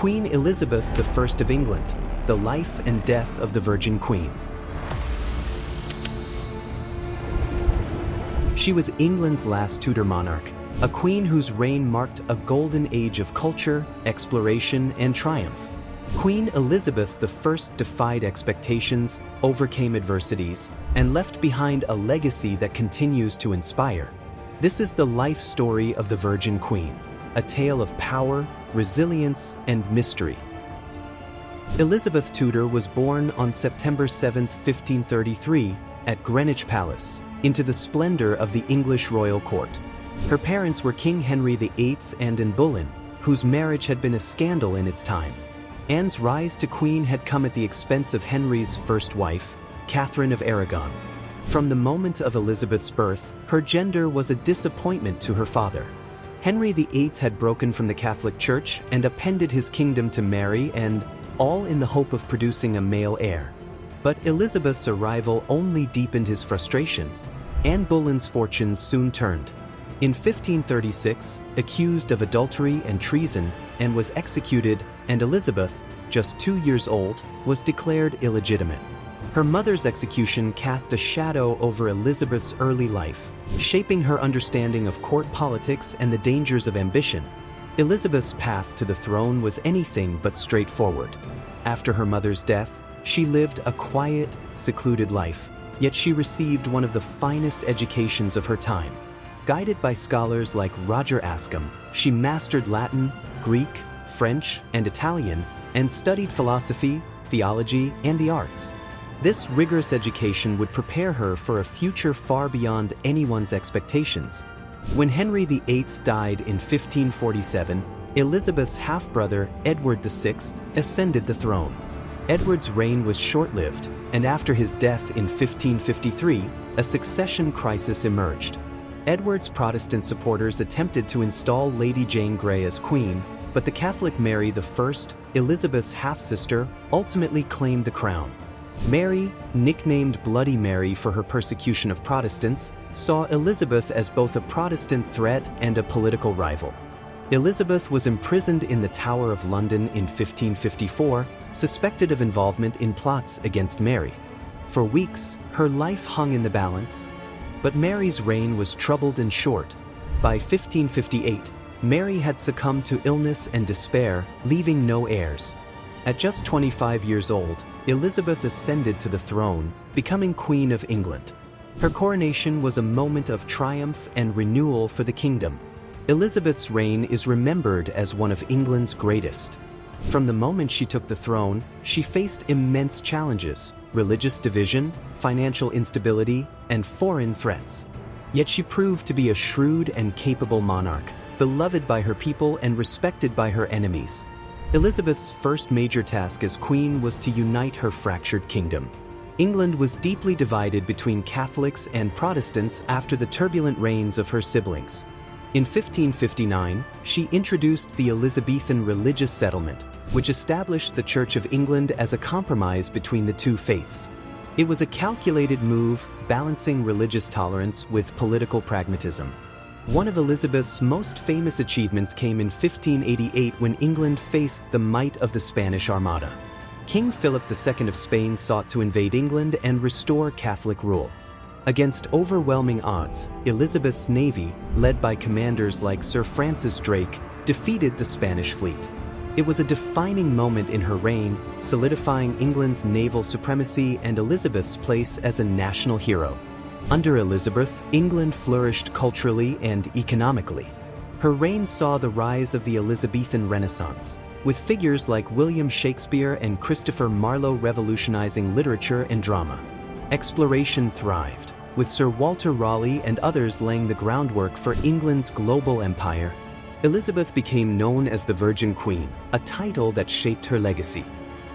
Queen Elizabeth I of England, the life and death of the Virgin Queen. She was England's last Tudor monarch, a queen whose reign marked a golden age of culture, exploration, and triumph. Queen Elizabeth I defied expectations, overcame adversities, and left behind a legacy that continues to inspire. This is the life story of the Virgin Queen, a tale of power, resilience, and mystery. Elizabeth Tudor was born on September 7, 1533, at Greenwich Palace, into the splendor of the English royal court. Her parents were King Henry VIII and Anne Boleyn, whose marriage had been a scandal in its time. Anne's rise to queen had come at the expense of Henry's first wife, Catherine of Aragon. From the moment of Elizabeth's birth, her gender was a disappointment to her father. Henry VIII had broken from the Catholic Church and appended his kingdom to Mary, and all in the hope of producing a male heir. But Elizabeth's arrival only deepened his frustration. Anne Boleyn's fortunes soon turned. In 1536, accused of adultery and treason, Anne was executed, and Elizabeth, just 2 years old, was declared illegitimate. Her mother's execution cast a shadow over Elizabeth's early life, shaping her understanding of court politics and the dangers of ambition. Elizabeth's path to the throne was anything but straightforward. After her mother's death, she lived a quiet, secluded life, yet she received one of the finest educations of her time. Guided by scholars like Roger Ascham, she mastered Latin, Greek, French, and Italian, and studied philosophy, theology, and the arts. This rigorous education would prepare her for a future far beyond anyone's expectations. When Henry VIII died in 1547, Elizabeth's half-brother, Edward VI, ascended the throne. Edward's reign was short-lived, and after his death in 1553, a succession crisis emerged. Edward's Protestant supporters attempted to install Lady Jane Grey as queen, but the Catholic Mary I, Elizabeth's half-sister, ultimately claimed the crown. Mary, nicknamed Bloody Mary for her persecution of Protestants, saw Elizabeth as both a Protestant threat and a political rival. Elizabeth was imprisoned in the Tower of London in 1554, suspected of involvement in plots against Mary. For weeks, her life hung in the balance. But Mary's reign was troubled and short. By 1558, Mary had succumbed to illness and despair, leaving no heirs. At just 25 years old, Elizabeth ascended to the throne, becoming Queen of England. Her coronation was a moment of triumph and renewal for the kingdom. Elizabeth's reign is remembered as one of England's greatest. From the moment she took the throne, she faced immense challenges: religious division, financial instability, and foreign threats. Yet she proved to be a shrewd and capable monarch, beloved by her people and respected by her enemies. Elizabeth's first major task as queen was to unite her fractured kingdom. England was deeply divided between Catholics and Protestants after the turbulent reigns of her siblings. In 1559, she introduced the Elizabethan religious settlement, which established the Church of England as a compromise between the two faiths. It was a calculated move, balancing religious tolerance with political pragmatism. One of Elizabeth's most famous achievements came in 1588 when England faced the might of the Spanish Armada. King Philip II of Spain sought to invade England and restore Catholic rule. Against overwhelming odds, Elizabeth's navy, led by commanders like Sir Francis Drake, defeated the Spanish fleet. It was a defining moment in her reign, solidifying England's naval supremacy and Elizabeth's place as a national hero. Under Elizabeth, England flourished culturally and economically. Her reign saw the rise of the Elizabethan Renaissance, with figures like William Shakespeare and Christopher Marlowe revolutionizing literature and drama. Exploration thrived, with Sir Walter Raleigh and others laying the groundwork for England's global empire. Elizabeth became known as the Virgin Queen, a title that shaped her legacy.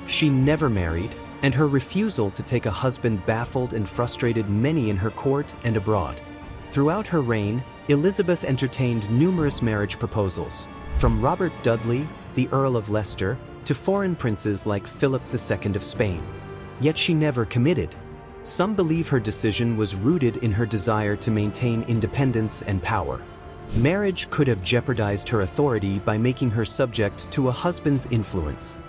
She never married, and her refusal to take a husband baffled and frustrated many in her court and abroad. Throughout her reign, Elizabeth entertained numerous marriage proposals, from Robert Dudley, the Earl of Leicester, to foreign princes like Philip II of Spain. Yet she never committed. Some believe her decision was rooted in her desire to maintain independence and power. Marriage could have jeopardized her authority by making her subject to a husband's influence.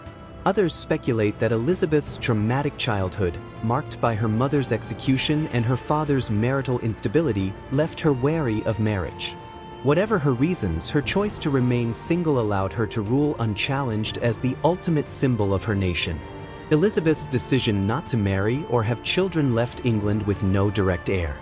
Others speculate that Elizabeth's traumatic childhood, marked by her mother's execution and her father's marital instability, left her wary of marriage. Whatever her reasons, her choice to remain single allowed her to rule unchallenged as the ultimate symbol of her nation. Elizabeth's decision not to marry or have children left England with no direct heir.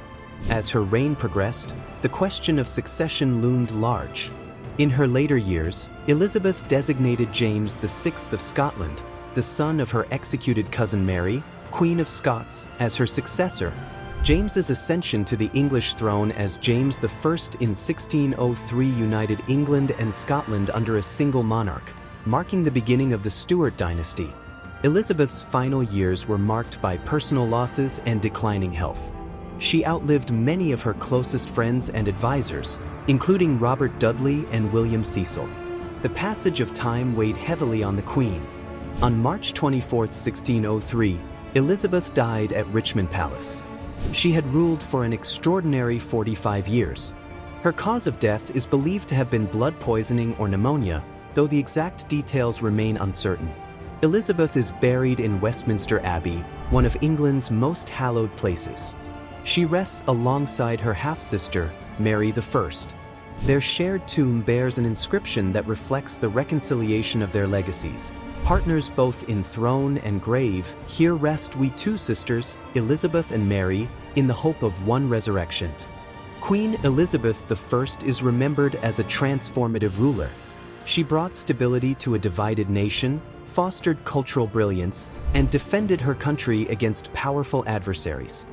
As her reign progressed, the question of succession loomed large. In her later years, Elizabeth designated James VI of Scotland, the son of her executed cousin Mary, Queen of Scots, as her successor. James's ascension to the English throne as James I in 1603 united England and Scotland under a single monarch, marking the beginning of the Stuart dynasty. Elizabeth's final years were marked by personal losses and declining health. She outlived many of her closest friends and advisors, including Robert Dudley and William Cecil. The passage of time weighed heavily on the Queen. On March 24, 1603, Elizabeth died at Richmond Palace. She had ruled for an extraordinary 45 years. Her cause of death is believed to have been blood poisoning or pneumonia, though the exact details remain uncertain. Elizabeth is buried in Westminster Abbey, one of England's most hallowed places. She rests alongside her half-sister, Mary I. Their shared tomb bears an inscription that reflects the reconciliation of their legacies. Partners both in throne and grave, here rest we two sisters, Elizabeth and Mary, in the hope of one resurrection. Queen Elizabeth I is remembered as a transformative ruler. She brought stability to a divided nation, fostered cultural brilliance, and defended her country against powerful adversaries.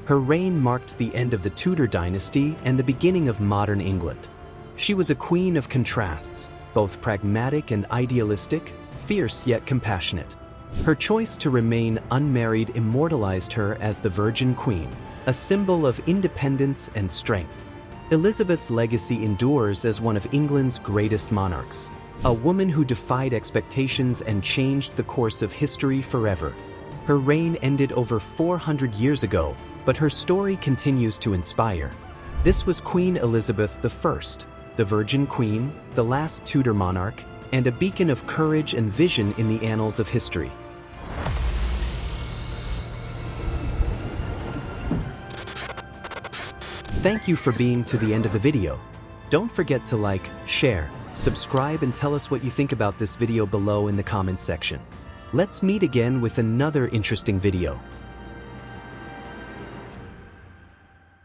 Her reign marked the end of the Tudor dynasty and the beginning of modern England. She was a queen of contrasts, both pragmatic and idealistic, fierce yet compassionate. Her choice to remain unmarried immortalized her as the Virgin Queen, a symbol of independence and strength. Elizabeth's legacy endures as one of England's greatest monarchs, a woman who defied expectations and changed the course of history forever. Her reign ended over 400 years ago, but her story continues to inspire. This was Queen Elizabeth I, the Virgin Queen, the last Tudor monarch, and a beacon of courage and vision in the annals of history. Thank you for being to the end of the video. Don't forget to like, share, subscribe, and tell us what you think about this video below in the comments section. Let's meet again with another interesting video.